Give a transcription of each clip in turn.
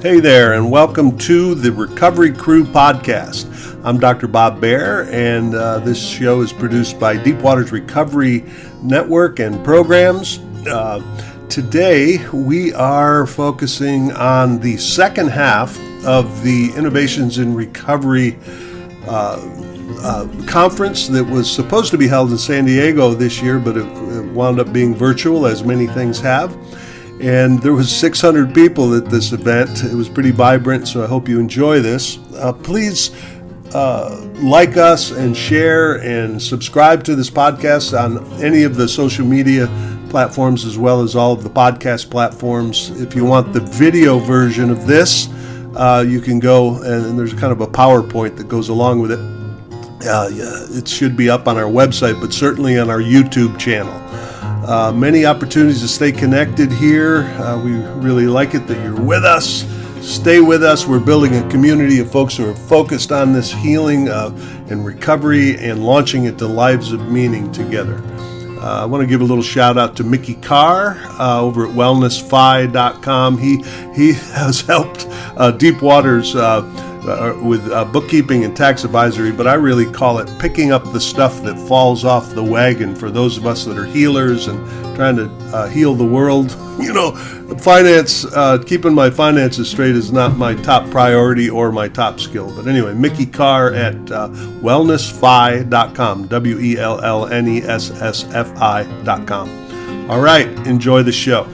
Hey there, and welcome to the Recovery Crew podcast. I'm Dr. Bob Beare, and this show is produced by Deepwater's Recovery Network and Programs. Today, we are focusing on the second half of the Innovations in Recovery conference that was supposed to be held in San Diego this year, but it wound up being virtual, as many things have. And there was 600 people at this event. It was pretty vibrant, so I hope you enjoy this. Please like us and share and subscribe to this podcast on any of the social media platforms as well as all of the podcast platforms. If you want the video version of this, you can go, and there's kind of a PowerPoint that goes along with it. It should be up on our website, but certainly on our YouTube channel. Many opportunities to stay connected here. We really like it that you're with us. Stay with us. We're building a community of folks who are focused on this healing and recovery and launching it to lives of meaning together. I want to give a little shout out to Mickey Carr over at wellnessphi.com. He has helped Deepwater's with bookkeeping and tax advisory, but I really call it picking up the stuff that falls off the wagon for those of us that are healers and trying to heal the world. You know, finance, keeping my finances straight is not my top priority or my top skill. But anyway, Mickey Carr at wellnessphi.com, wellnessfi.com. All right, enjoy the show.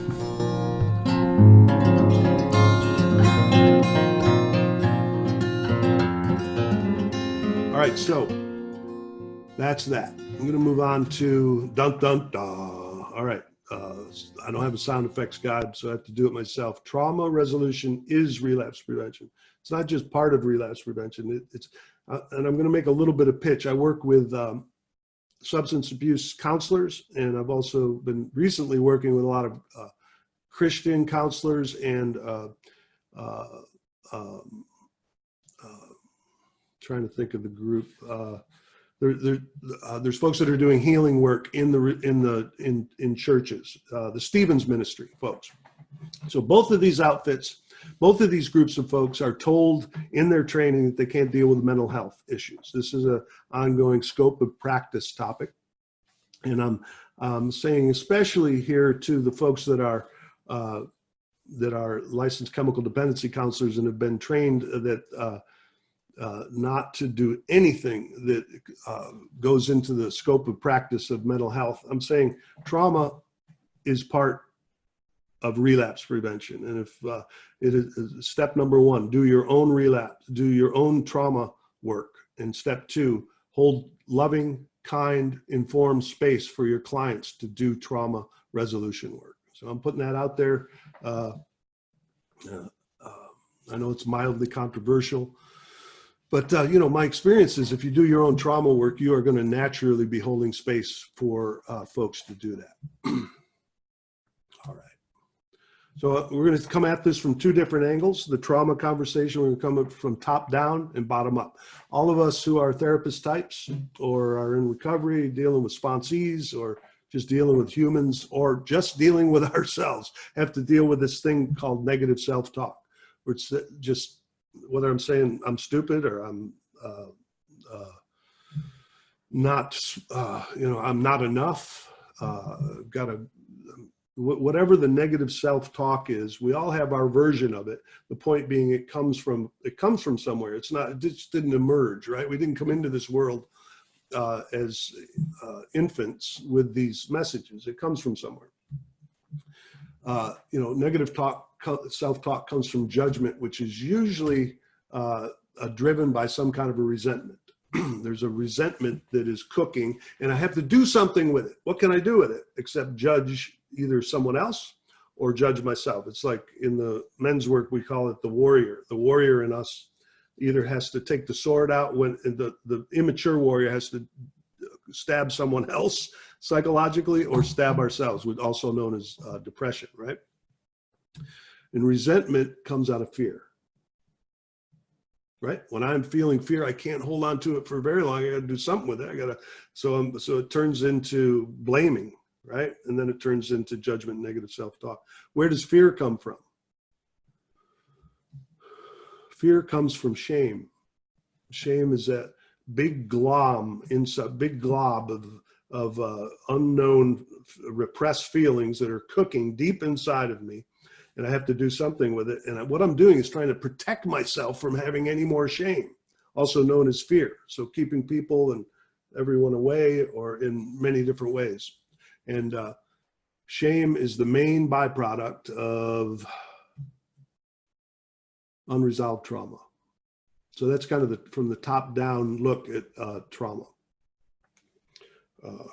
All right, so that's that. I'm going to move on to dun dun dun. All right, I don't have a sound effects guide, so I have to do it myself. Trauma resolution is relapse prevention. It's not just part of relapse prevention. And I'm going to make a little bit of pitch. I work with substance abuse counselors, and I've also been recently working with a lot of Christian counselors and trying to think of the group. There's folks that are doing healing work in churches, the Stevens Ministry folks. So both of these outfits, both of these groups of folks are told in their training that they can't deal with mental health issues. This is an ongoing scope of practice topic, and I'm saying especially here to the folks that are licensed chemical dependency counselors and have been trained that. Not to do anything that goes into the scope of practice of mental health. I'm saying trauma is part of relapse prevention. And if it is step number one, do your own relapse, do your own trauma work. And step two, hold loving, kind, informed space for your clients to do trauma resolution work. So I'm putting that out there. I know it's mildly controversial. But, my experience is if you do your own trauma work, you are going to naturally be holding space for folks to do that. All right. So we're going to come at this from two different angles. The trauma conversation, we're going to come up from top down and bottom up. All of us who are therapist types or are in recovery, dealing with sponsees or just dealing with humans or just dealing with ourselves have to deal with this thing called negative self-talk, which just whether I'm saying I'm stupid or I'm not, I'm not enough, whatever the negative self-talk is, we all have our version of it. The point being, it comes from somewhere. It just didn't emerge, right? We didn't come into this world as infants with these messages. It comes from somewhere. Negative self-talk comes from judgment, which is usually driven by some kind of a resentment. There's a resentment that is cooking, and I have to do something with it. What can I do with it except judge either someone else or judge myself? It's like in the men's work, we call it the warrior. The warrior in us either has to take the sword out when the immature warrior has to stab someone else psychologically or stab ourselves, which also known as depression, right? And resentment comes out of fear, right? When I'm feeling fear, I can't hold on to it for very long. I got to do something with it. So it turns into blaming, right? And then it turns into judgment, negative self-talk. Where does fear come from? Fear comes from shame. Shame is that big glob inside, big glob of unknown repressed feelings that are cooking deep inside of me, and I have to do something with it. And what I'm doing is trying to protect myself from having any more shame, also known as fear. So keeping people and everyone away, or in many different ways. And shame is the main byproduct of unresolved trauma. So that's kind of from the top down look at trauma. All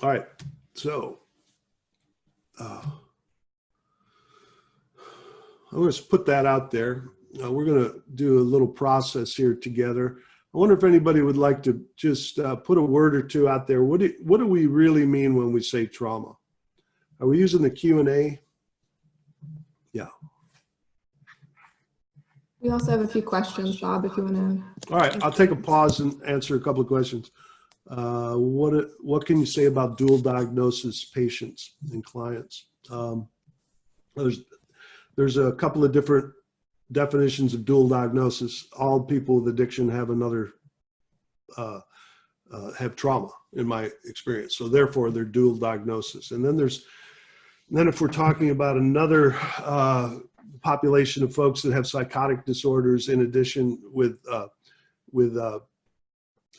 right, so I'm going to put that out there. We're going to do a little process here together. I wonder if anybody would like to just put a word or two out there. What do we really mean when we say trauma? Are we using the Q&A? Yeah. We also have a few questions, Bob, if you want to. All right, I'll take a pause and answer a couple of questions. What can you say about dual diagnosis patients and clients? There's a couple of different definitions of dual diagnosis. All people with addiction have have trauma, in my experience. So therefore, they're dual diagnosis. And then if we're talking about another population of folks that have psychotic disorders in addition with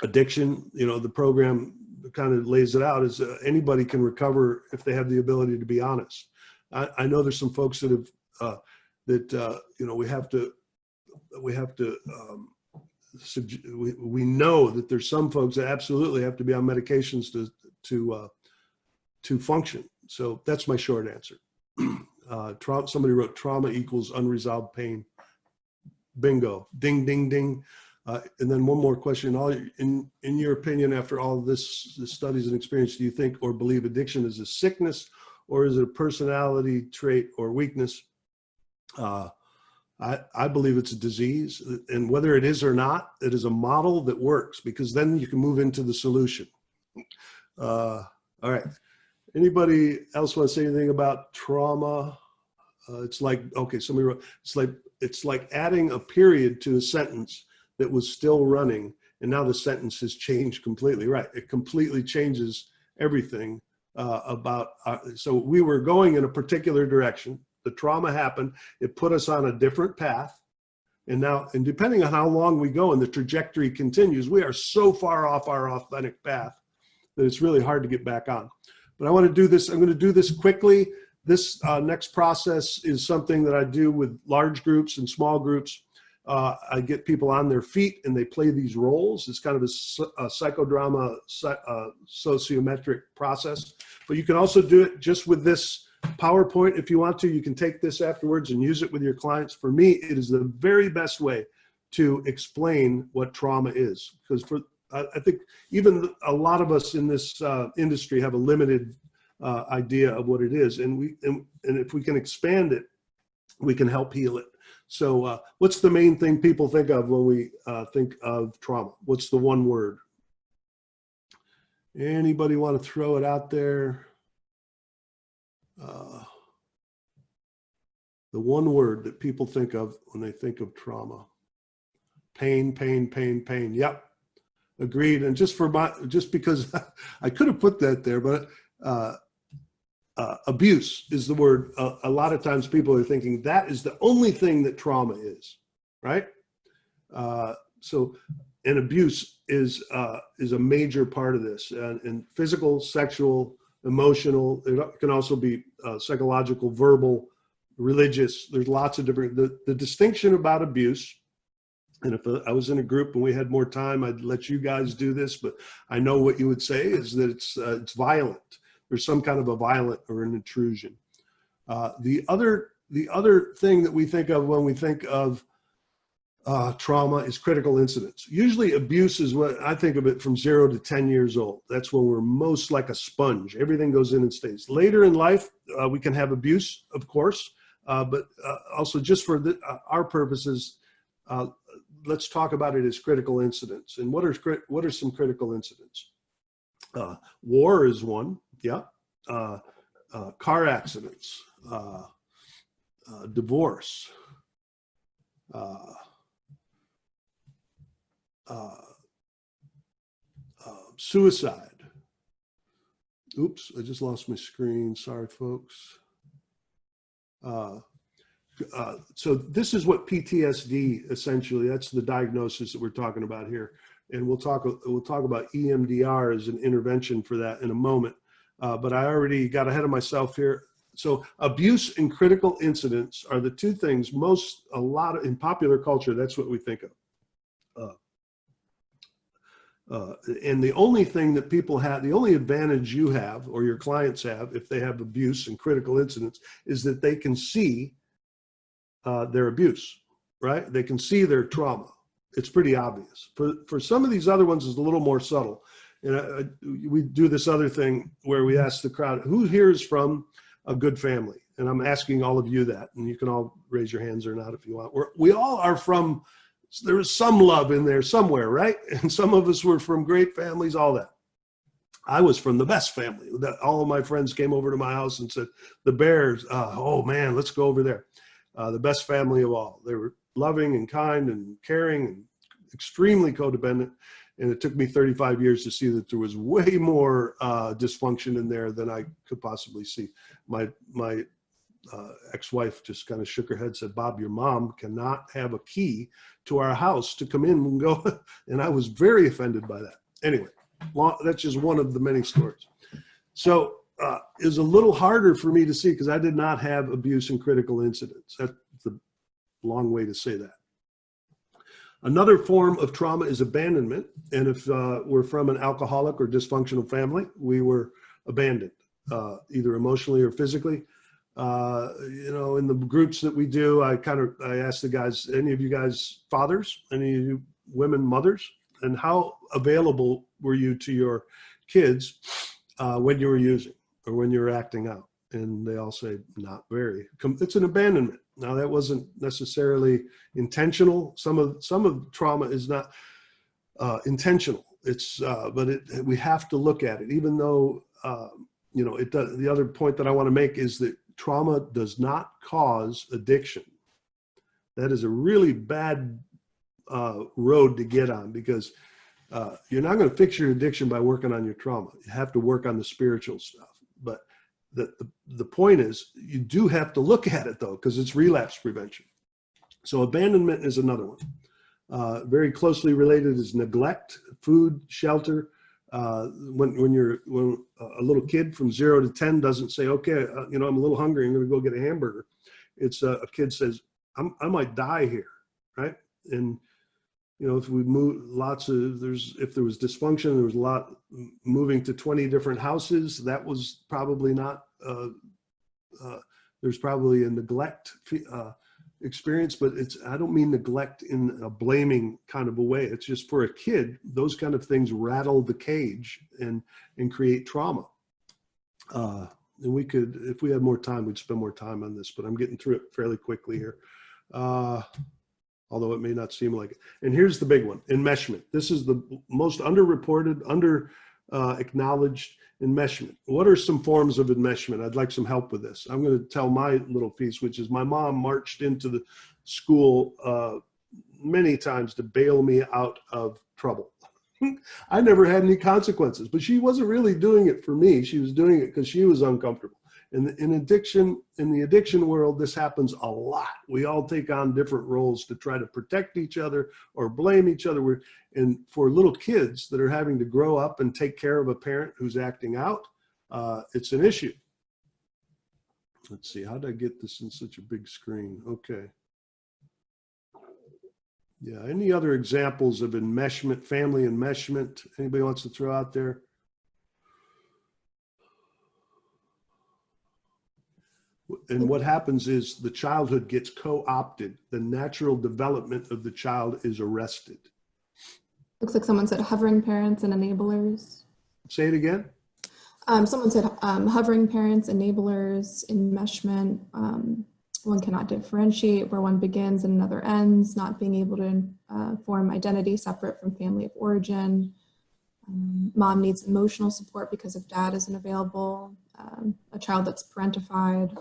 addiction, the program kind of lays it out as anybody can recover if they have the ability to be honest. I know there's some folks that have we know that there's some folks that absolutely have to be on medications to function. So that's my short answer. Somebody wrote trauma equals unresolved pain. Bingo, ding, ding, ding. And then one more question. In your opinion, after all this studies and experience, do you think or believe addiction is a sickness, or is it a personality trait or weakness? I believe it's a disease, and whether it is or not, it is a model that works, because then you can move into the solution. All right. Anybody else want to say anything about trauma? It's like, okay, somebody wrote, it's like adding a period to a sentence that was still running, and now the sentence has changed completely. Right, it completely changes everything so we were going in a particular direction. The trauma happened, it put us on a different path, and now, and depending on how long we go and the trajectory continues, we are so far off our authentic path that it's really hard to get back on. But I want to do this, I'm going to do this quickly. This next process is something that I do with large groups and small groups. I get people on their feet and they play these roles. It's kind of a psychodrama sociometric process, but you can also do it just with this PowerPoint if you want to. You can take this afterwards and use it with your clients. For me, it is the very best way to explain what trauma is, because I think even a lot of us in this industry have a limited idea of what it is, and if we can expand it, we can help heal it. So what's the main thing people think of when we think of trauma? What's the one word? Anybody want to throw it out there? The one word that people think of when they think of trauma. Pain, pain, pain, pain. Yep, agreed. And just because I could have put that there, but abuse is the word. A lot of times people are thinking that is the only thing that trauma is, right? So, and abuse is a major part of this, and physical, sexual, emotional. It can also be psychological, verbal, religious. There's lots of different. The distinction about abuse. And if I was in a group and we had more time, I'd let you guys do this. But I know what you would say is that it's violent. There's some kind of a violent or an intrusion. The other thing that we think of when we think of trauma is critical incidents. Usually abuse is what I think of it from 0 to 10 years old. That's when we're most like a sponge. Everything goes in and stays. Later in life, we can have abuse, of course, but also just for our purposes, let's talk about it as critical incidents. And what are some critical incidents? War is one. Yeah. car accidents, divorce, suicide. Oops, I just lost my screen. Sorry, folks. So this is what PTSD essentially. That's the diagnosis that we're talking about here, and we'll talk about EMDR as an intervention for that in a moment. But I already got ahead of myself here. So abuse and critical incidents are the two things in popular culture. That's what we think of. And the only thing that people have, the only advantage you have or your clients have if they have abuse and critical incidents is that they can see their abuse, right? They can see their trauma. It's pretty obvious. For some of these other ones, it's a little more subtle. And we do this other thing where we ask the crowd, who here is from a good family? And I'm asking all of you that, and you can all raise your hands or not if you want. We all are from, there is some love in there somewhere, right? And some of us were from great families, all that. I was from the best family. All of my friends came over to my house and said, the Bears, oh man, let's go over there. The best family of all. They were loving and kind and caring and extremely codependent. And it took me 35 years to see that there was way more dysfunction in there than I could possibly see. My ex-wife just kind of shook her head and said, Bob, your mom cannot have a key to our house to come in and go. And I was very offended by that. Anyway, that's just one of the many stories. So it was a little harder for me to see because I did not have abuse and critical incidents. That's a long way to say that. Another form of trauma is abandonment. And if we're from an alcoholic or dysfunctional family, we were abandoned, either emotionally or physically. In the groups that we do, I ask the guys, any of you guys fathers, any of you women mothers, and how available were you to your kids when you were using or when you were acting out? And they all say, not very. It's an abandonment. Now that wasn't necessarily intentional. Some of trauma is not intentional. It's we have to look at it, even though it does. The other point that I want to make is that trauma does not cause addiction. That is a really bad road to get on because you're not going to fix your addiction by working on your trauma. You have to work on the spiritual stuff. But the point is, you do have to look at it though, because it's relapse prevention. So abandonment is another one. Very closely related is neglect, food, shelter. When a little kid from 0 to 10 doesn't say, okay, I'm a little hungry, I'm going to go get a hamburger. It's a kid says, I might die here, right? And if we move if there was dysfunction, there was a lot moving to 20 different houses. That was probably not, there's probably a neglect experience, but I don't mean neglect in a blaming kind of a way. It's just for a kid, those kind of things rattle the cage and create trauma. And we could, if we had more time, we'd spend more time on this, but I'm getting through it fairly quickly here. Although it may not seem like it. And here's the big one, enmeshment. This is the most underreported, acknowledged enmeshment. What are some forms of enmeshment? I'd like some help with this. I'm going to tell my little piece, which is my mom marched into the school many times to bail me out of trouble. I never had any consequences, but she wasn't really doing it for me. She was doing it because she was uncomfortable. And in the addiction world, this happens a lot. We all take on different roles to try to protect each other or blame each other. And for little kids that are having to grow up and take care of a parent who's acting out, it's an issue. Let's see, how did I get this in such a big screen? Okay. Yeah, any other examples of enmeshment, family enmeshment? Anybody wants to throw out there? And what happens is the childhood gets co-opted. The natural development of the child is arrested. Looks like someone said hovering parents and enablers. Say it again. Someone said hovering parents, enablers, enmeshment. One cannot differentiate where one begins and another ends, not being able to form identity separate from family of origin. Mom needs emotional support because if dad isn't available. A child that's parentified.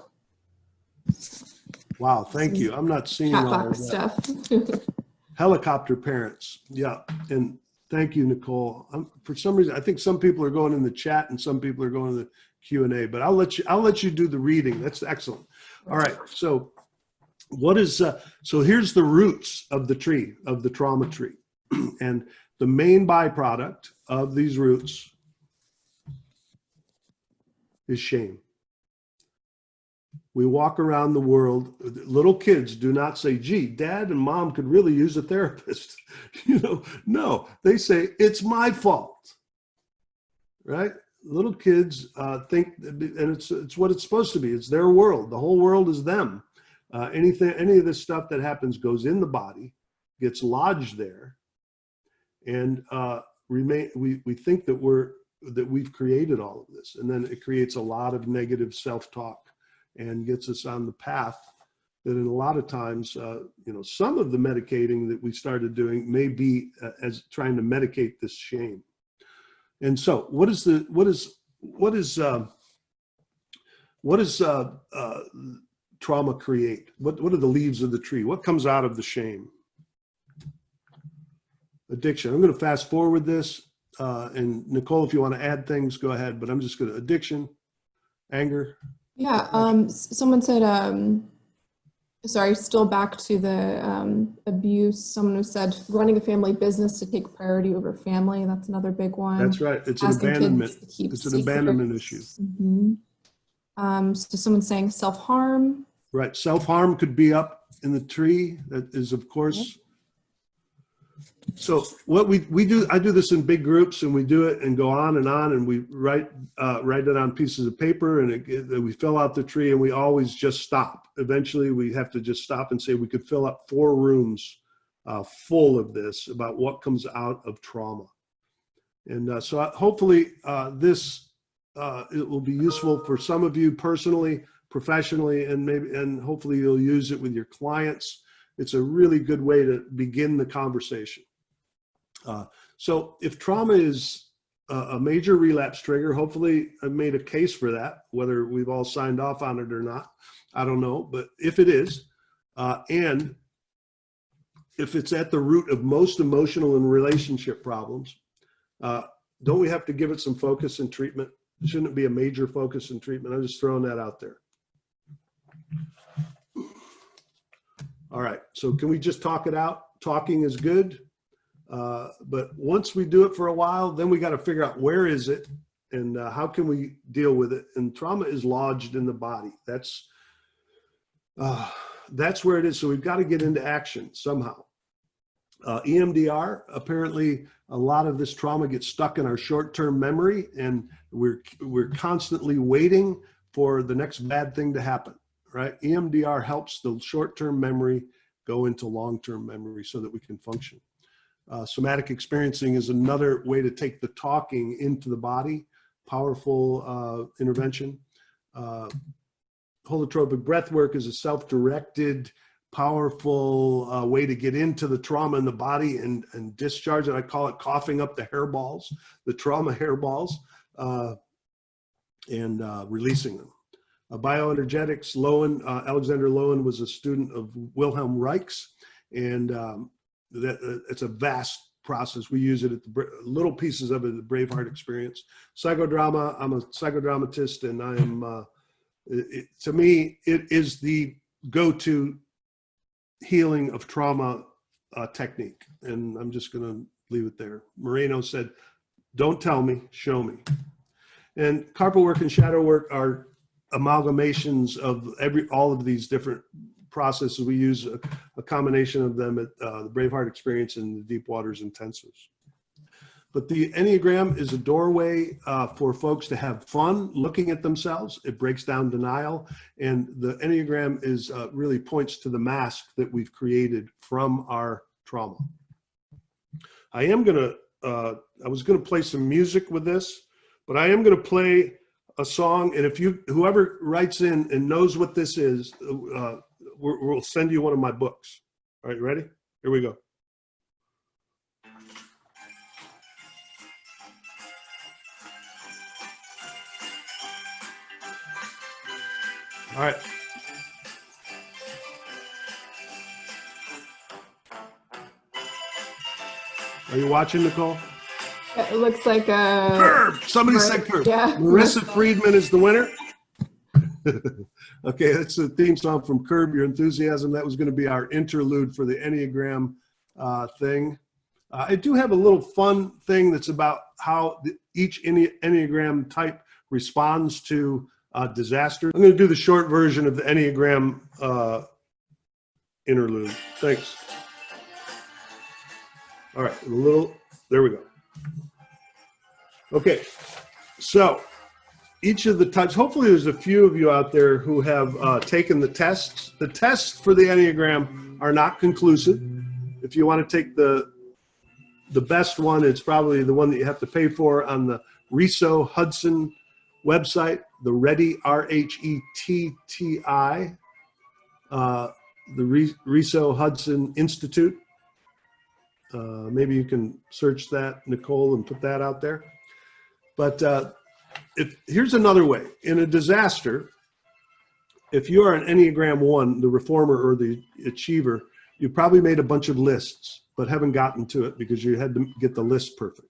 Wow, thank you. I'm not seeing Chat all of box that. stuff. Helicopter parents. Yeah. And thank you, Nicole. For some reason, I think some people are going in the chat and some people are going in the Q&A, but I'll let you do the reading. That's excellent. All right. So what is, so here's the roots of the tree, of the trauma tree. And the main byproduct of these roots is shame. We walk around the world, little kids do not say, gee, dad and mom could really use a therapist. No, they say, it's my fault, right? Little kids think, and it's what it's supposed to be. It's their world. The whole world is them. Any of this stuff that happens goes in the body, gets lodged there, and we think that we've created all of this. And then it creates a lot of negative self-talk and gets us on the path that in a lot of times, some of the medicating that we started doing may be as trying to medicate this shame. And so what is trauma create? What are the leaves of the tree? What comes out of the shame? Addiction. I'm going to fast forward this. And Nicole, if you want to add things, go ahead, but I'm just going to addiction, anger. Yeah, someone said, sorry, still back to the abuse. Someone who said running a family business to take priority over family. That's another big one. That's right. It's Asking an abandonment. kids to keep It's an abandonment secrets. issue. So someone's saying self-harm. Right. Self-harm could be up in the tree. That is, of course. So what we do, I do this in big groups, and we do it and go on, and we write it on pieces of paper, and we fill out the tree, and we always just stop. Eventually we have to just stop and say we could fill up 4 rooms full of this about what comes out of trauma. And so hopefully this it will be useful for some of you personally, professionally, and hopefully you'll use it with your clients. It's a really good way to begin the conversation. So if trauma is a major relapse trigger, hopefully I've made a case for that, whether we've all signed off on it or not, I don't know. But if it is, and if it's at the root of most emotional and relationship problems, don't we have to give it some focus and treatment? Shouldn't it be a major focus and treatment? I'm just throwing that out there. All right, so can we just talk it out? Talking is good, but once we do it for a while, then we got to figure out where is it and how can we deal with it? And trauma is lodged in the body. That's where it is. So we've got to get into action somehow. EMDR, apparently a lot of this trauma gets stuck in our short-term memory, and we're constantly waiting for the next bad thing to happen. Right? EMDR helps the short-term memory go into long-term memory so that we can function. Somatic experiencing is another way to take the talking into the body. Powerful intervention. Holotropic breath work is a self-directed, powerful way to get into the trauma in the body and discharge it. I call it coughing up the hairballs, the trauma hairballs, and releasing them. Bioenergetics, Alexander Lowen was a student of Wilhelm Reich's, and it's a vast process. We use it at little pieces of it at the Braveheart experience. Psychodrama, I'm a psychodramatist, and I am, to me, it is the go-to healing of trauma technique, and I'm just going to leave it there. Moreno said, don't tell me, show me. And carpal work and shadow work are amalgamations of all of these different processes. We use a combination of them at the Braveheart experience and the Deep Waters intensives. But the Enneagram is a doorway for folks to have fun looking at themselves. It breaks down denial, and the Enneagram is really points to the mask that we've created from our trauma. I was gonna play some music with this, but I am gonna play a song, and if whoever writes in and knows what this is, we'll send you one of my books. All right, you ready? Here we go. All right. Are you watching, Nicole? It looks like a Curb. Somebody said curb. Yeah, Marissa Friedman is the winner. Okay, that's the theme song from Curb Your Enthusiasm. That was going to be our interlude for the Enneagram thing. I do have a little fun thing that's about how each Enneagram type responds to disaster. I'm going to do the short version of the Enneagram interlude. Thanks. All right, there we go. Okay, so each of the types, hopefully there's a few of you out there who have taken the tests. The tests for the Enneagram are not conclusive. If you want to take the best one, it's probably the one that you have to pay for on the Riso Hudson website, the Ready, R-H-E-T-T-I, the Riso Hudson Institute. Maybe you can search that, Nicole, and put that out there. But here's another way. In a disaster, if you are an Enneagram 1, the reformer or the achiever, you probably made a bunch of lists, but haven't gotten to it because you had to get the list perfect,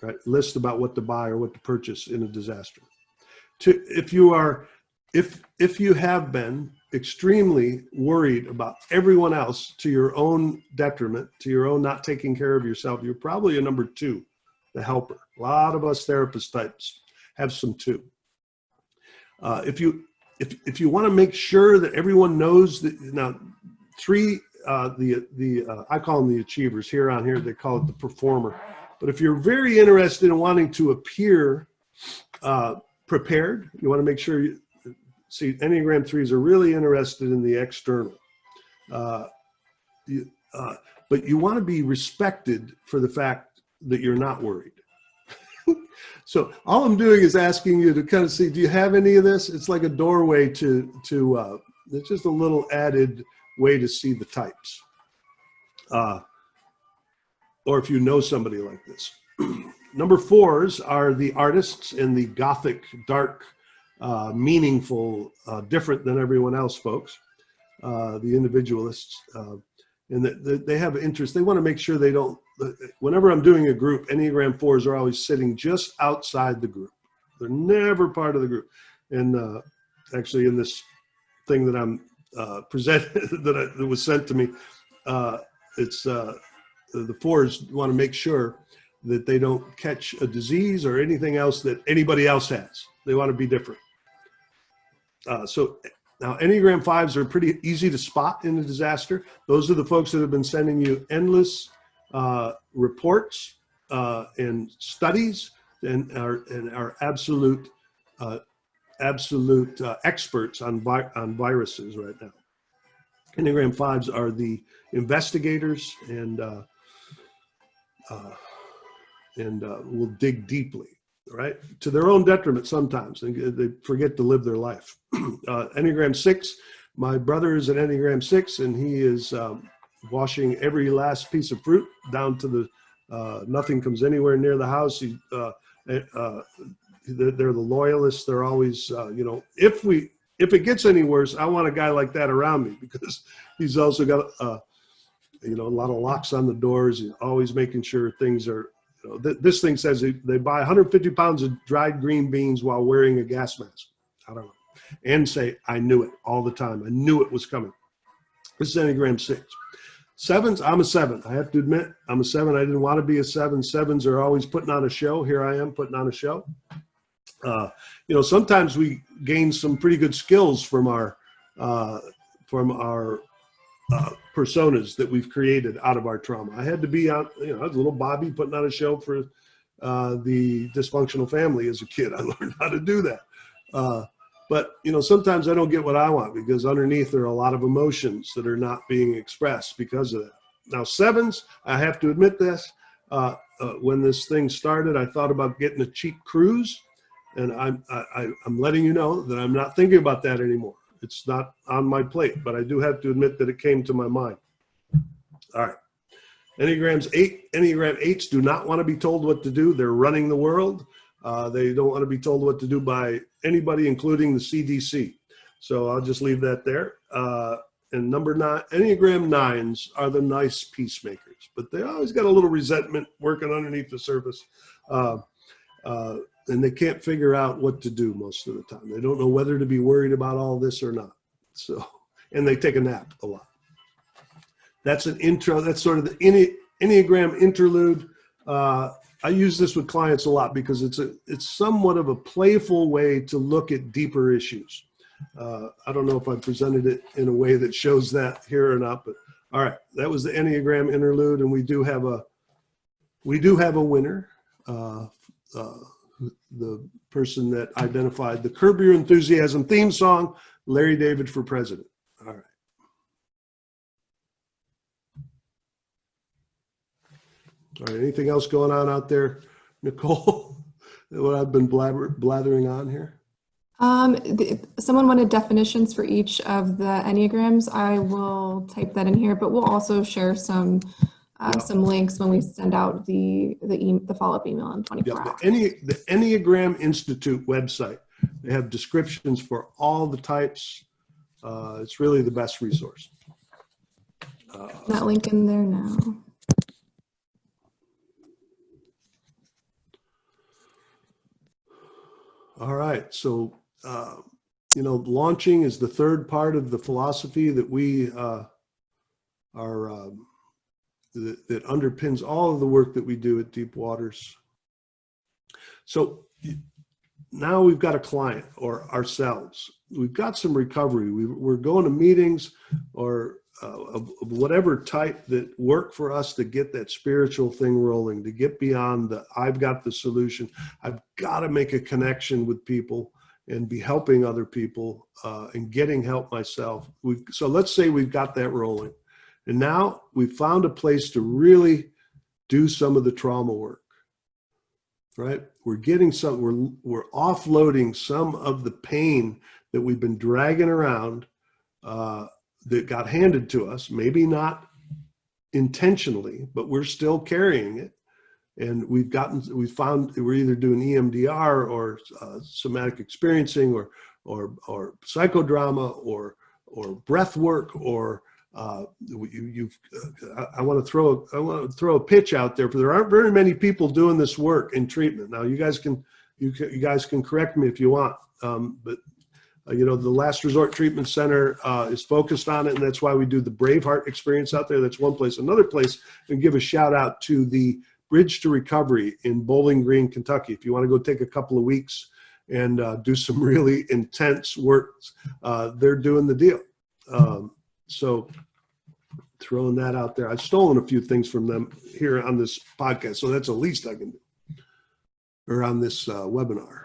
right? List about what to buy or what to purchase in a disaster. If you have been extremely worried about everyone else to your own detriment, to your own not taking care of yourself, you're probably a number 2, the helper. A lot of us therapist types have some 2. If you want to make sure that everyone knows that now 3, I call them the achievers. Here on here they call it the performer. But if you're very interested in wanting to appear prepared, you want to make sure see, Enneagram 3s are really interested in the external. But you want to be respected for the fact that you're not worried. So all I'm doing is asking you to kind of see, do you have any of this? It's like a doorway to it's just a little added way to see the types. Or if you know somebody like this. Number 4s are the artists and the gothic, dark, meaningful, different than everyone else folks, the individualists. And they have interest. They want to make sure they don't, whenever I'm doing a group, Enneagram 4s are always sitting just outside the group. They're never part of the group. And actually in this thing that I'm presented, that was sent to me, it's the 4s want to make sure that they don't catch a disease or anything else that anybody else has. They want to be different. So now Enneagram 5s are pretty easy to spot in a disaster. Those are the folks that have been sending you endless reports and studies and are absolute experts on viruses right now. Enneagram 5s are the investigators and will dig deeply, right? To their own detriment sometimes. They forget to live their life. Enneagram 6, my brother is an Enneagram 6, and he is washing every last piece of fruit down to the, nothing comes anywhere near the house. They're the loyalists. They're always, if it gets any worse, I want a guy like that around me, because he's also got, a lot of locks on the doors. He's always making sure things are, this thing says they buy 150 pounds of dried green beans while wearing a gas mask. I don't know. And say, I knew it all the time. I knew it was coming. This is Enneagram 6. 7s, I'm a 7. I have to admit, I'm a 7. I didn't want to be a 7. 7s are always putting on a show. Here I am putting on a show. Sometimes we gain some pretty good skills from our personas that we've created out of our trauma. I had to be out, I was a little Bobby putting on a show for the dysfunctional family as a kid. I learned how to do that. But sometimes I don't get what I want, because underneath there are a lot of emotions that are not being expressed because of that. Now 7s, I have to admit this, when this thing started, I thought about getting a cheap cruise, and I'm letting you know that I'm not thinking about that anymore. It's not on my plate, but I do have to admit that it came to my mind. All right. Enneagram 8s do not want to be told what to do. They're running the world. They don't want to be told what to do by anybody, including the CDC. So I'll just leave that there. And number 9, Enneagram 9s are the nice peacemakers, but they always got a little resentment working underneath the surface. And they can't figure out what to do most of the time. They don't know whether to be worried about all this or not. So, and they take a nap a lot. That's an intro. That's sort of the Enneagram interlude. I use this with clients a lot because it's somewhat of a playful way to look at deeper issues. I don't know if I presented it in a way that shows that here or not, but all right, that was the Enneagram interlude, and we do have a winner. The person that identified the Curb Your Enthusiasm theme song, Larry David for president. All right. All right, anything else going on out there, Nicole? What I've been blathering on here? Someone wanted definitions for each of the Enneagrams. I will type that in here, but we'll also share some links when we send out the follow-up email in 24 hours. The Enneagram Institute website, they have descriptions for all the types. It's really the best resource. That link in there now. All right, so launching is the third part of the philosophy that we that underpins all of the work that we do at Deep Waters. So now we've got a client or ourselves. We've got some recovery. We're going to meetings or of whatever type that work for us to get that spiritual thing rolling, to get beyond the I've got the solution. I've got to make a connection with people and be helping other people and getting help myself. So let's say we've got that rolling. And now we've found a place to really do some of the trauma work, right? We're getting we're offloading some of the pain that we've been dragging around that got handed to us, maybe not intentionally, but we're still carrying it. And we found we're either doing EMDR or somatic experiencing or psychodrama or breath work or I want to throw a pitch out there, for there aren't very many people doing this work in treatment. Now you guys can correct me if you want, but the Last Resort Treatment Center is focused on it, and that's why we do the Braveheart experience out there. That's one place. Another place, and give a shout out to the Bridge to Recovery in Bowling Green, Kentucky. If you want to go take a couple of weeks and do some really intense work, they're doing the deal. So throwing that out there. I've stolen a few things from them here on this podcast, so that's the least I can do, or on this webinar.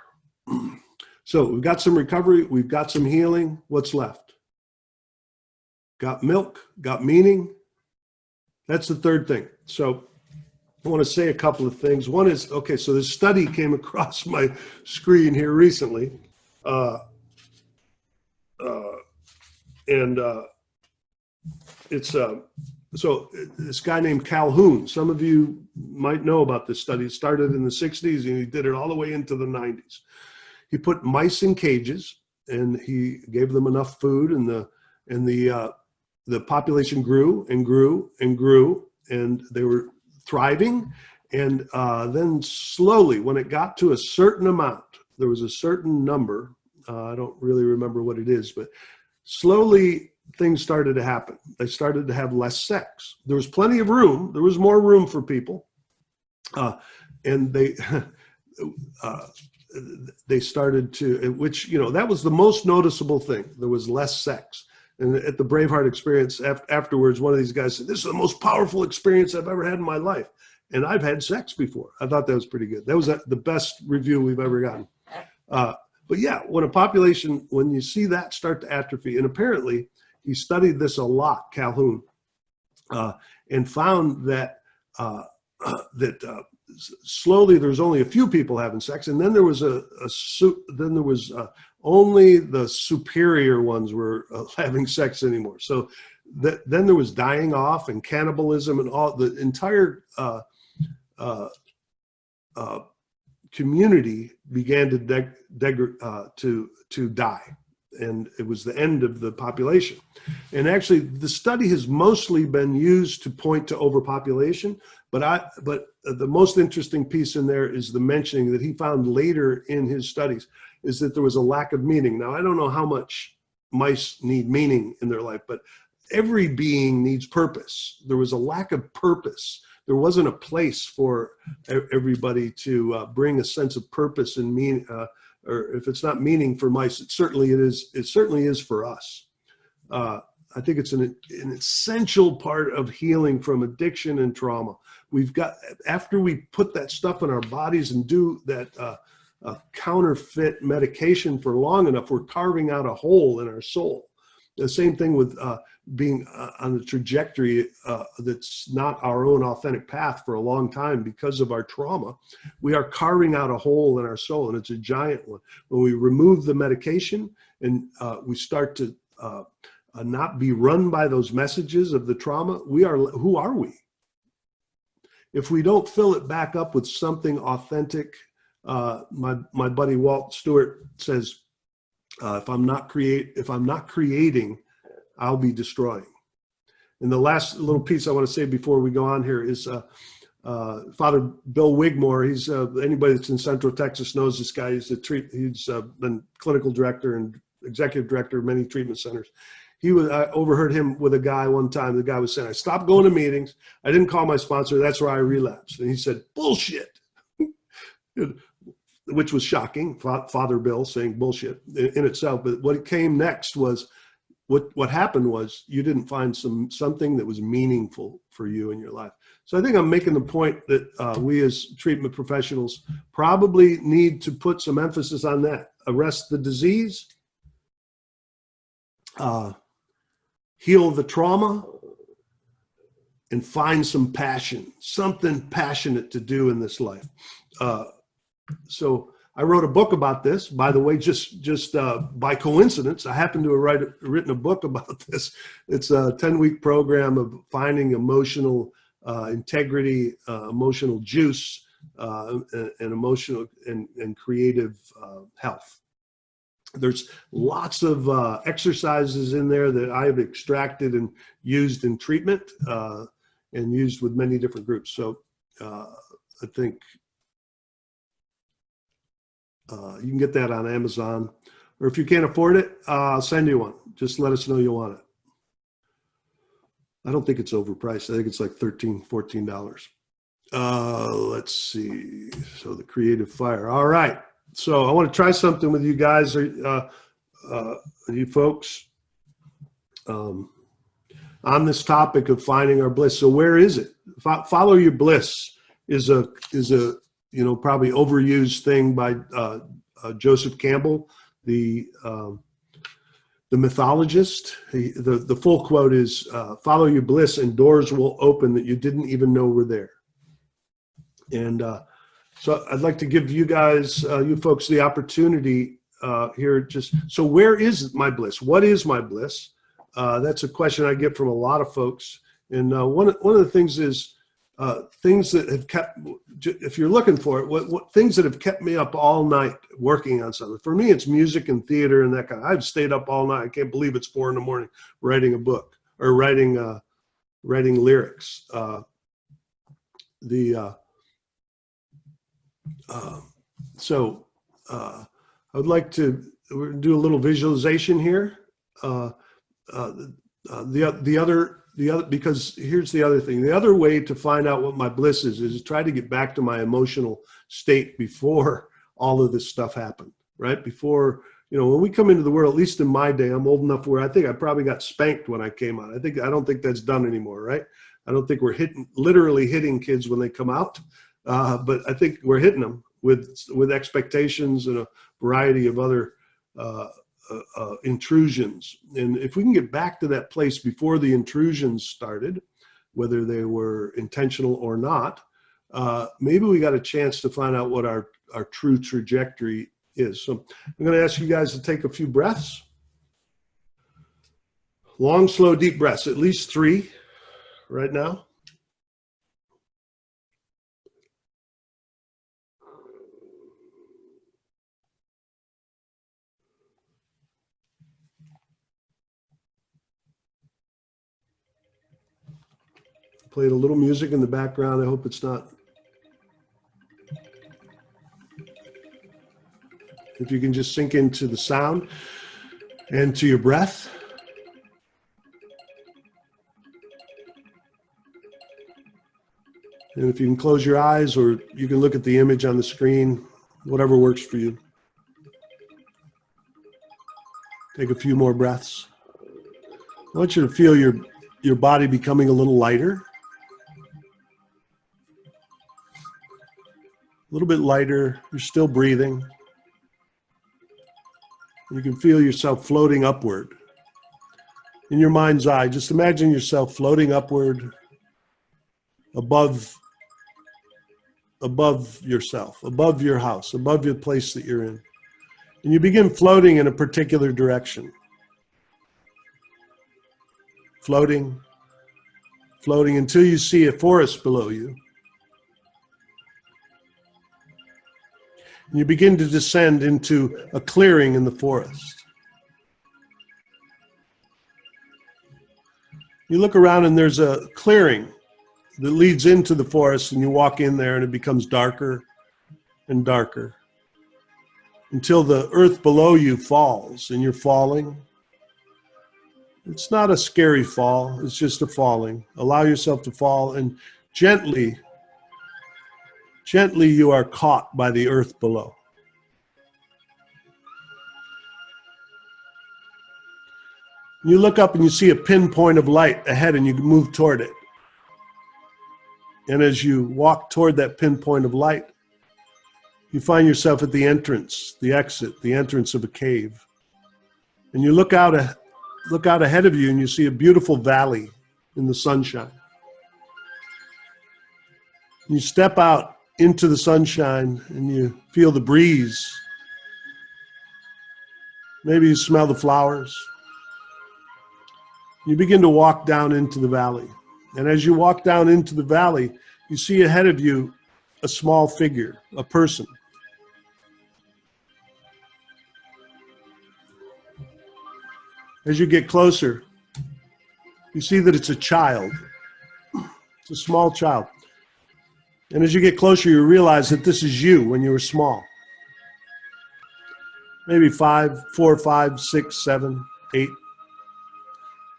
So we've got some recovery, we've got some healing. What's left? Got milk, got meaning. That's the third thing. So I want to say a couple of things. One is, okay, so this study came across my screen here recently. It's so this guy named Calhoun, some of you might know about this study. It started in the 60s and he did it all the way into the 90s. He put mice in cages and he gave them enough food, and the population grew and grew and grew, and they were thriving. And then slowly, when it got to a certain amount, there was a certain number, I don't really remember what it is, but slowly things started to happen. They started to have less sex. There was plenty of room. There was more room for people. And they started to, which, that was the most noticeable thing. There was less sex. And at the Braveheart experience afterwards, one of these guys said, "This is the most powerful experience I've ever had in my life. And I've had sex before." I thought that was pretty good. That was the best review we've ever gotten. But yeah, when you see that start to atrophy, and apparently he studied this a lot, Calhoun, and found that slowly there's only a few people having sex, and then there was only the superior ones were having sex anymore. So then there was dying off and cannibalism, and all the entire community began to die. and it was the end of the population. And actually, the study has mostly been used to point to overpopulation. But the most interesting piece in there is the mentioning that he found later in his studies is that there was a lack of meaning. Now, I don't know how much mice need meaning in their life, but every being needs purpose. There was a lack of purpose. There wasn't a place for everybody to bring a sense of purpose and meaning. Or if it's not meaning for mice, it certainly is for us. I think it's an essential part of healing from addiction and trauma. We've got, after we put that stuff in our bodies and do that counterfeit medication for long enough, we're carving out a hole in our soul. The same thing with being on a trajectory that's not our own authentic path for a long time because of our trauma. We are carving out a hole in our soul, and it's a giant one. When we remove the medication and we start to not be run by those messages of the trauma, who are we? If we don't fill it back up with something authentic, my buddy Walt Stewart says, if I'm not creating, I'll be destroying. And the last little piece I want to say before we go on here is Father Bill Wigmore. He's anybody that's in Central Texas knows this guy. He's been clinical director and executive director of many treatment centers. I overheard him with a guy one time. The guy was saying, I stopped going to meetings. I didn't call my sponsor. That's where I relapsed. And he said, bullshit, which was shocking. Father Bill saying bullshit in itself. But what came next was, what happened was you didn't find something that was meaningful for you in your life. So I think I'm making the point that we as treatment professionals probably need to put some emphasis on that. Arrest the disease, heal the trauma, and find some passion, something passionate to do in this life. So I wrote a book about this, by the way, just by coincidence. I happen to have written a book about this. It's a 10-week program of finding emotional integrity, emotional juice, and emotional and creative health. There's lots of exercises in there that I have extracted and used in treatment and used with many different groups. So I think you can get that on Amazon, or if you can't afford it, I'll send you one. Just let us know you want it. I don't think it's overpriced. I think it's like $13, $14. Let's see. So the creative fire. All right. So I want to try something with you guys, you folks, on this topic of finding our bliss. So where is it? Follow your bliss is a probably overused thing by Joseph Campbell, the mythologist. The full quote is, "Follow your bliss, and doors will open that you didn't even know were there." And so I'd like to give you guys, you folks, the opportunity here. So where is my bliss? What is my bliss? That's a question I get from a lot of folks. And one of the things is things that have kept, if you're looking for it, what things that have kept me up all night working on something. For me, it's music and theater and that kind of. I've stayed up all night. I can't believe it's 4 a.m. writing a book or writing lyrics. So I would like to do a little visualization here. Because here's the other thing. The other way to find out what my bliss is try to get back to my emotional state before all of this stuff happened, right? Before, when we come into the world, at least in my day, I'm old enough where I think I probably got spanked when I came out. I don't think that's done anymore, right? I don't think we're literally hitting kids when they come out. But I think we're hitting them with expectations and a variety of other intrusions. And if we can get back to that place before the intrusions started, whether they were intentional or not, maybe we got a chance to find out what our true trajectory is. So I'm going to ask you guys to take a few breaths. Long, slow, deep breaths, at least 3 right now. played a little music in the background. I hope it's not. If you can just sink into the sound and to your breath. And if you can close your eyes, or you can look at the image on the screen, whatever works for you. Take a few more breaths. I want you to feel your body becoming a little lighter. A little bit lighter. You're still breathing. You can feel yourself floating upward. In your mind's eye, just imagine yourself floating upward above yourself, above your house, above the place that you're in. And you begin floating in a particular direction. Floating, floating until you see a forest below you. And you begin to descend into a clearing in the forest. You look around and there's a clearing that leads into the forest, and you walk in there and it becomes darker and darker until the earth below you falls and you're falling. It's not a scary fall, it's just a falling. Allow yourself to fall, and gently you are caught by the earth below. You look up and you see a pinpoint of light ahead, and you move toward it. And as you walk toward that pinpoint of light, you find yourself at the entrance, the exit, the entrance of a cave. And you look out ahead of you, and you see a beautiful valley in the sunshine. You step out into the sunshine and you feel the breeze. Maybe you smell the flowers. You begin to walk down into the valley. And as you walk down into the valley, you see ahead of you a small figure, a person. As you get closer, you see that it's a child. It's a small child. And as you get closer, you realize that this is you when you were small. Maybe 4, 5, 6, 7, 8.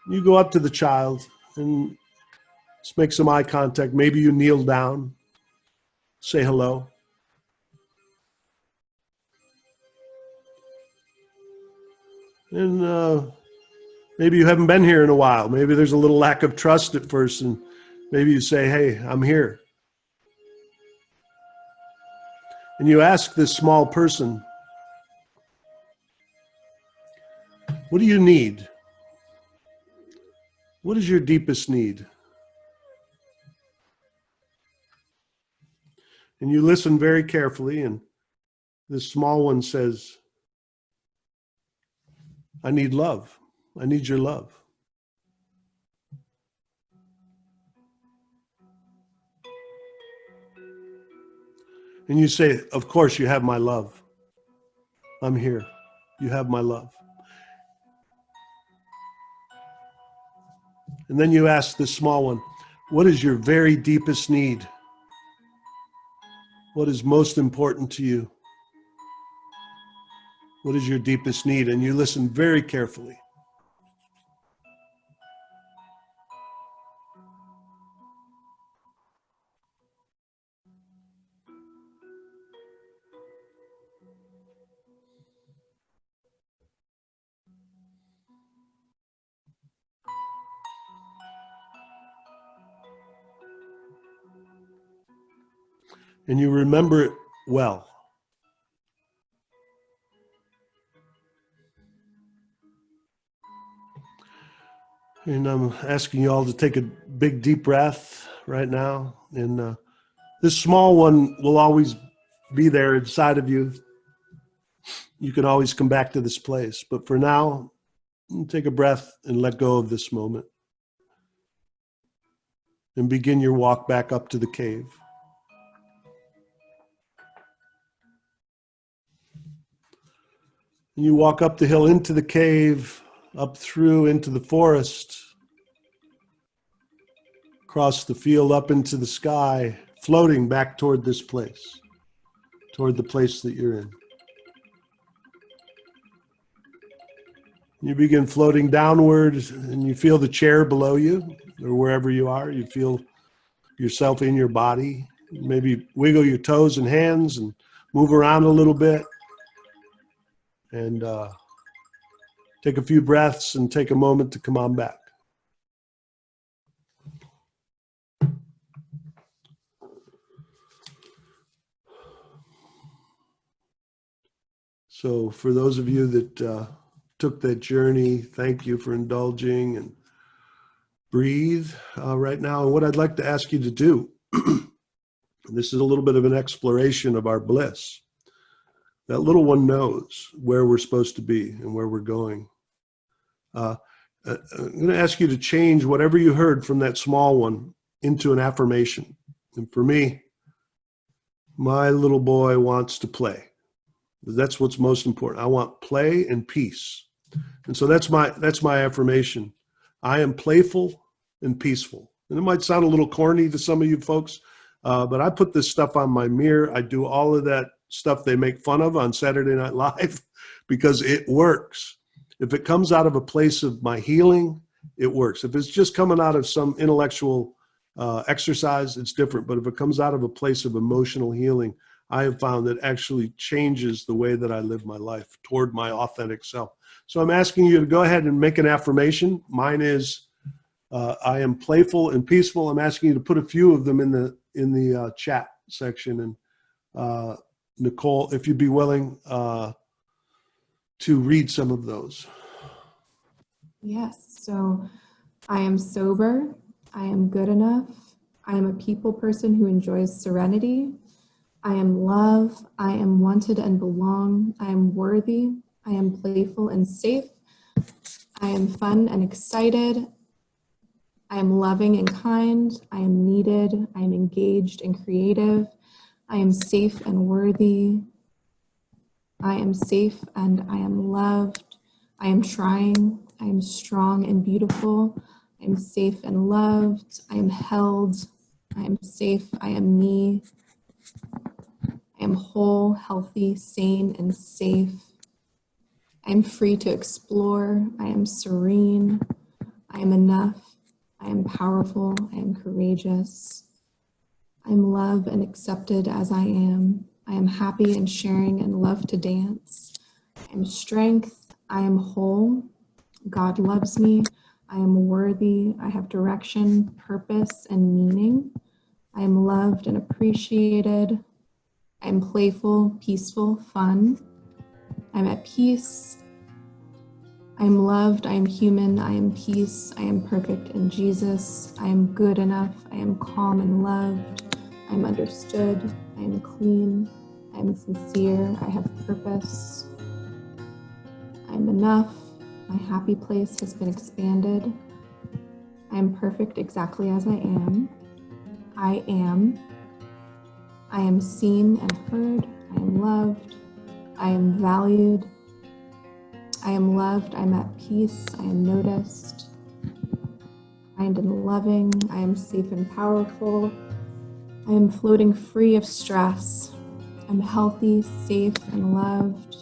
You go up to the child and just make some eye contact. Maybe you kneel down, say hello. And maybe you haven't been here in a while. Maybe there's a little lack of trust at first, and maybe you say, hey, I'm here. And you ask this small person, what do you need? What is your deepest need? And you listen very carefully, and this small one says, I need love. I need your love. And you say, of course you have my love. I'm here. You have my love. And then you ask this small one, what is your very deepest need? What is most important to you? What is your deepest need? And you listen very carefully. And you remember it well. And I'm asking you all to take a big deep breath right now. And this small one will always be there inside of you. You can always come back to this place. But for now, take a breath and let go of this moment. And begin your walk back up to the cave. And you walk up the hill into the cave, up through into the forest, across the field up into the sky, floating back toward this place, toward the place that you're in. You begin floating downward and you feel the chair below you or wherever you are. You feel yourself in your body. Maybe wiggle your toes and hands and move around a little bit. And take a few breaths and take a moment to come on back. So for those of you that took that journey, thank you for indulging and breathe right now. And what I'd like to ask you to do, this is a little bit of an exploration of our bliss. That little one knows where we're supposed to be and where we're going. I'm going to ask you to change whatever you heard from that small one into an affirmation. And for me, my little boy wants to play. That's what's most important. I want play and peace. And so that's my affirmation. I am playful and peaceful. And it might sound a little corny to some of you folks, but I put this stuff on my mirror. I do all of that stuff they make fun of on Saturday Night Live because it works. If it comes out of a place of my healing, it works. If it's just coming out of some intellectual exercise, it's different. But if it comes out of a place of emotional healing, I have found that actually changes the way that I live my life toward my authentic self. So I'm asking you to go ahead and make an affirmation. Mine is, I am playful and peaceful. I'm asking you to put a few of them in the chat section. And Nicole, if you'd be willing to read some of those. Yes. So I am sober. I am good enough. I am a people person who enjoys serenity. I am love. I am wanted and belong. I am worthy. I am playful and safe. I am fun and excited. I am loving and kind. I am needed. I am engaged and creative. I am safe and worthy. I am safe and I am loved. I am trying. I am strong and beautiful. I am safe and loved. I am held. I am safe. I am me. I am whole, healthy, sane, and safe. I am free to explore. I am serene. I am enough. I am powerful. I am courageous. I am loved and accepted as I am. I am happy and sharing and love to dance. I am strength. I am whole. God loves me. I am worthy. I have direction, purpose, and meaning. I am loved and appreciated. I am playful, peaceful, fun. I'm at peace. I am loved. I am human. I am peace. I am perfect in Jesus. I am good enough. I am calm and loved. I am understood. I am clean. I am sincere. I have purpose. I am enough. My happy place has been expanded. I am perfect exactly as I am. I am. I am seen and heard. I am loved. I am valued. I am loved. I am at peace. I am noticed. Kind and loving. I am safe and powerful. I am floating free of stress. I'm healthy, safe, and loved.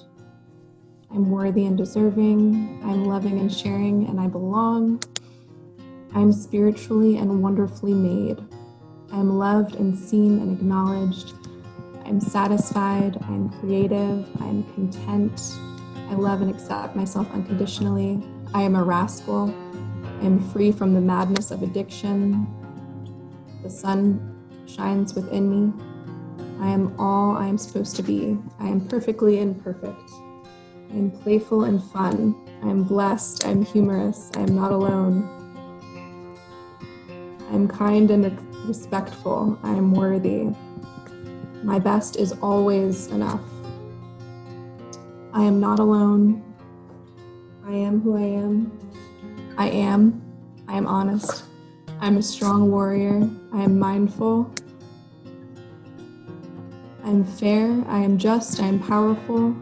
I'm worthy and deserving. I'm loving and sharing, and I belong. I'm spiritually and wonderfully made. I'm loved and seen and acknowledged. I'm satisfied. I'm creative. I'm content. I love and accept myself unconditionally. I am a rascal. I am free from the madness of addiction. The sun shines within me. I am all I am supposed to be. I am perfectly imperfect. I am playful and fun. I am blessed. I am humorous. I am not alone. I am kind and respectful. I am worthy. My best is always enough. I am not alone. I am who I am. I am. I am honest. I am a strong warrior. I am mindful. I am fair. I am just. I am powerful.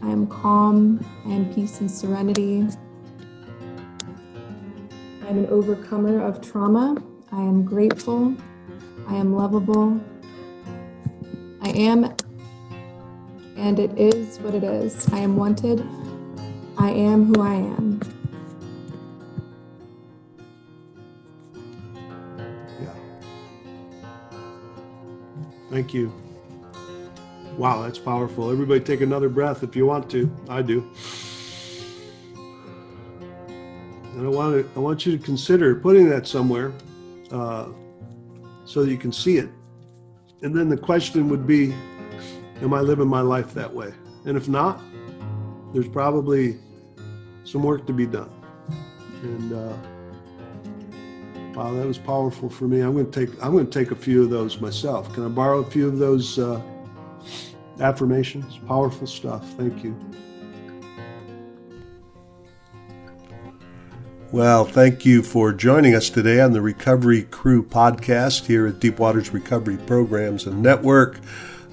I am calm. I am peace and serenity. I I'm an overcomer of trauma. I am grateful. I am lovable. I am, and it is what it is. I am wanted. I am who I am. Yeah. Thank you. Wow, that's powerful. Everybody take another breath if you want to. I do. And I want you to consider putting that somewhere so that you can see it. And then the question would be, am I living my life that way? And if not, there's probably some work to be done. And wow, that was powerful for me. I'm going to take a few of those myself. Can I borrow a few of those affirmations? Powerful stuff. Thank you. Well, thank you for joining us today on the Recovery Crew podcast here at Deepwater's Recovery Programs and Network.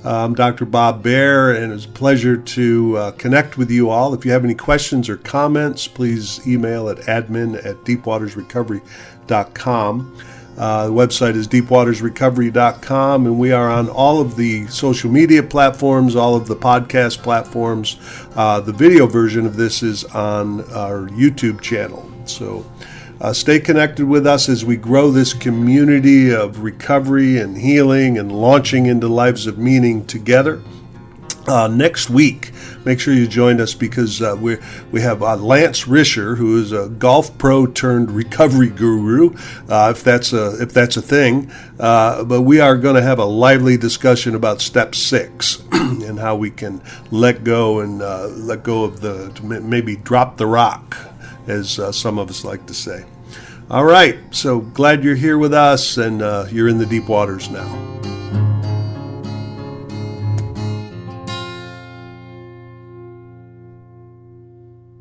I'm Dr. Bob Beare, and it's a pleasure to connect with you all. If you have any questions or comments, please email at admin@deepwatersrecovery.com. The website is deepwatersrecovery.com, and we are on all of the social media platforms, all of the podcast platforms. The video version of this is on our YouTube channel. So stay connected with us as we grow this community of recovery and healing and launching into lives of meaning together. Next week, make sure you join us because we have Lance Risher, who is a golf pro turned recovery guru, if that's a thing. But we are going to have a lively discussion about step 6 and how we can let go of maybe drop the rock, as some of us like to say. All right, so glad you're here with us, and you're in the deep waters now.